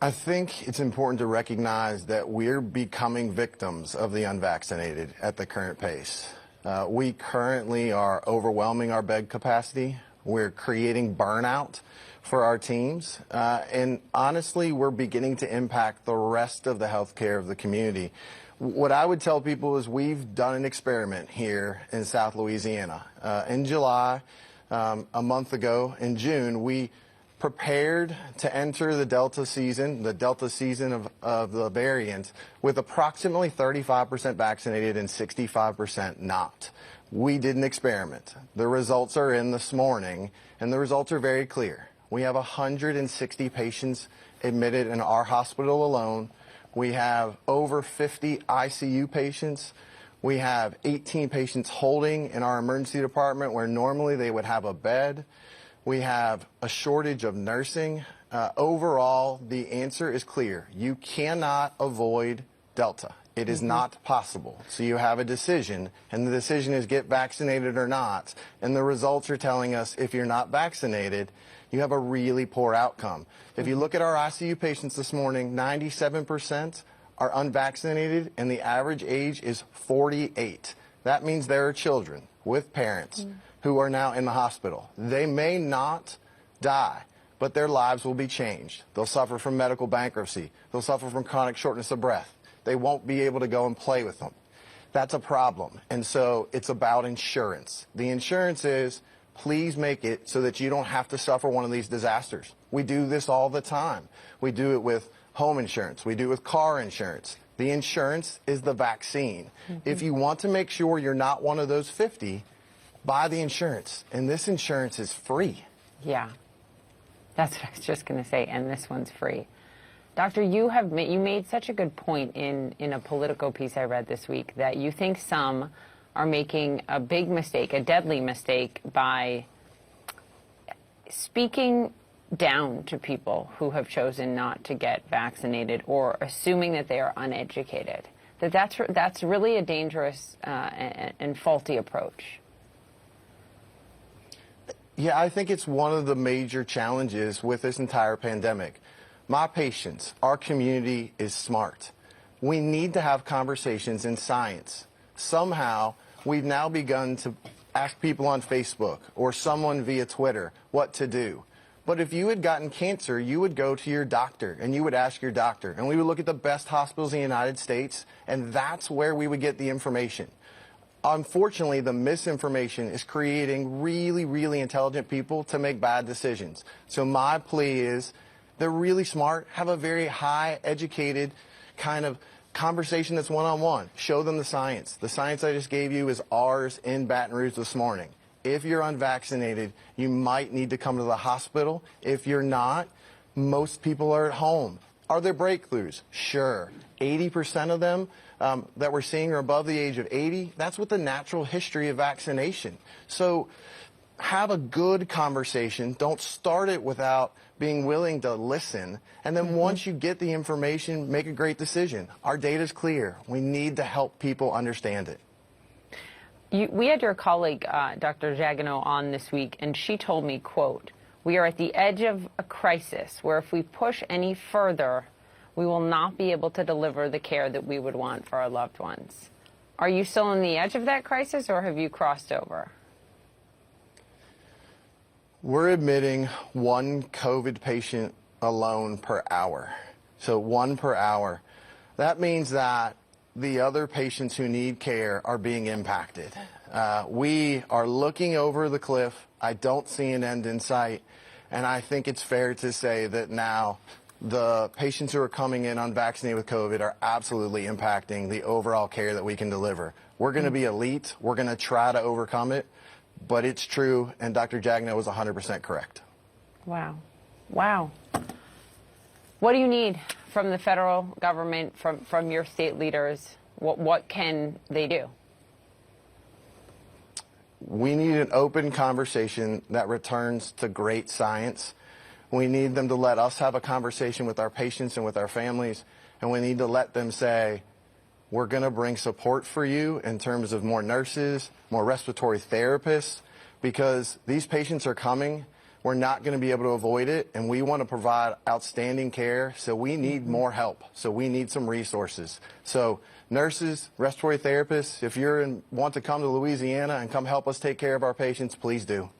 I think it's important to recognize that we're becoming victims of the unvaccinated at the current pace. We currently are overwhelming our bed capacity. We're creating burnout for our teams. And honestly, we're beginning to impact the rest of the healthcare of the community. What I would tell people is we've done an experiment here in South Louisiana. In July, a month ago, in June, we prepared to enter the Delta season of the variant, with approximately 35% vaccinated and 65% not. We did an experiment. The results are in this morning, and the results are very clear. We have 160 patients admitted in our hospital alone. We have over 50 ICU patients. We have 18 patients holding in our emergency department where normally they would have a bed. We have a shortage of nursing. Overall, the answer is clear. You cannot avoid Delta. It is not possible. So you have a decision, and the decision is get vaccinated or not. And the results are telling us if you're not vaccinated, you have a really poor outcome. If you look at our ICU patients this morning, 97% are unvaccinated, and the average age is 48. That means there are children with parents who are now in the hospital. They may not die, but their lives will be changed. They'll suffer from medical bankruptcy. They'll suffer from chronic shortness of breath. They won't be able to go and play with them. That's a problem. And so it's about insurance. The insurance is, please make it so that you don't have to suffer one of these disasters. We do this all the time. We do it with home insurance. We do it with car insurance. The insurance is the vaccine. If you want to make sure you're not one of those 50, buy the insurance. And this insurance is free. Yeah. That's what I was just going to say, and this one's free. Doctor, you made such a good point in a Politico piece I read this week that you think some are making a big mistake, a deadly mistake, by speaking down to people who have chosen not to get vaccinated or assuming that they are uneducated. That's really a dangerous and faulty approach. Yeah, I think it's one of the major challenges with this entire pandemic. My patients, our community is smart. We need to have conversations in science. Somehow, we've now begun to ask people on Facebook or someone via Twitter what to do. But if you had gotten cancer, you would go to your doctor and you would ask your doctor. And we would look at the best hospitals in the United States, and that's where we would get the information. Unfortunately, the misinformation is creating really, really intelligent people to make bad decisions. So my plea is, they're really smart, have a very high educated kind of conversation that's one-on-one. Show them the science. The science I just gave you is ours in Baton Rouge this morning. If you're unvaccinated, you might need to come to the hospital. If you're not, most people are at home. Are there breakthroughs? Sure. 80% of them that we're seeing are above the age of 80. That's with the natural history of vaccination. So have a good conversation. Don't start it without being willing to listen. And then once you get the information, make a great decision. Our data is clear. We need to help people understand it. We had your colleague, Dr. Jagano, on this week, and she told me, quote, "We are at the edge of a crisis where if we push any further, we will not be able to deliver the care that we would want for our loved ones." Are you still on the edge of that crisis, or have you crossed over? We're admitting one COVID patient alone per hour. So one per hour. That means that the other patients who need care are being impacted. We are looking over the cliff. I don't see an end in sight. And I think it's fair to say that now the patients who are coming in unvaccinated with COVID are absolutely impacting the overall care that we can deliver. We're going to be elite. We're going to try to overcome it. But it's true, and Dr. Jagno was 100% correct. Wow. Wow. What do you need from the federal government, from your state leaders? What can they do? We need an open conversation that returns to great science. We need them to let us have a conversation with our patients and with our families, and we need to let them say, we're going to bring support for you in terms of more nurses, more respiratory therapists, because these patients are coming We're not going to be able to avoid it, and we want to provide outstanding care, so we need more help. So we need some resources. So nurses, respiratory therapists, if want to come to Louisiana and come help us take care of our patients, please do.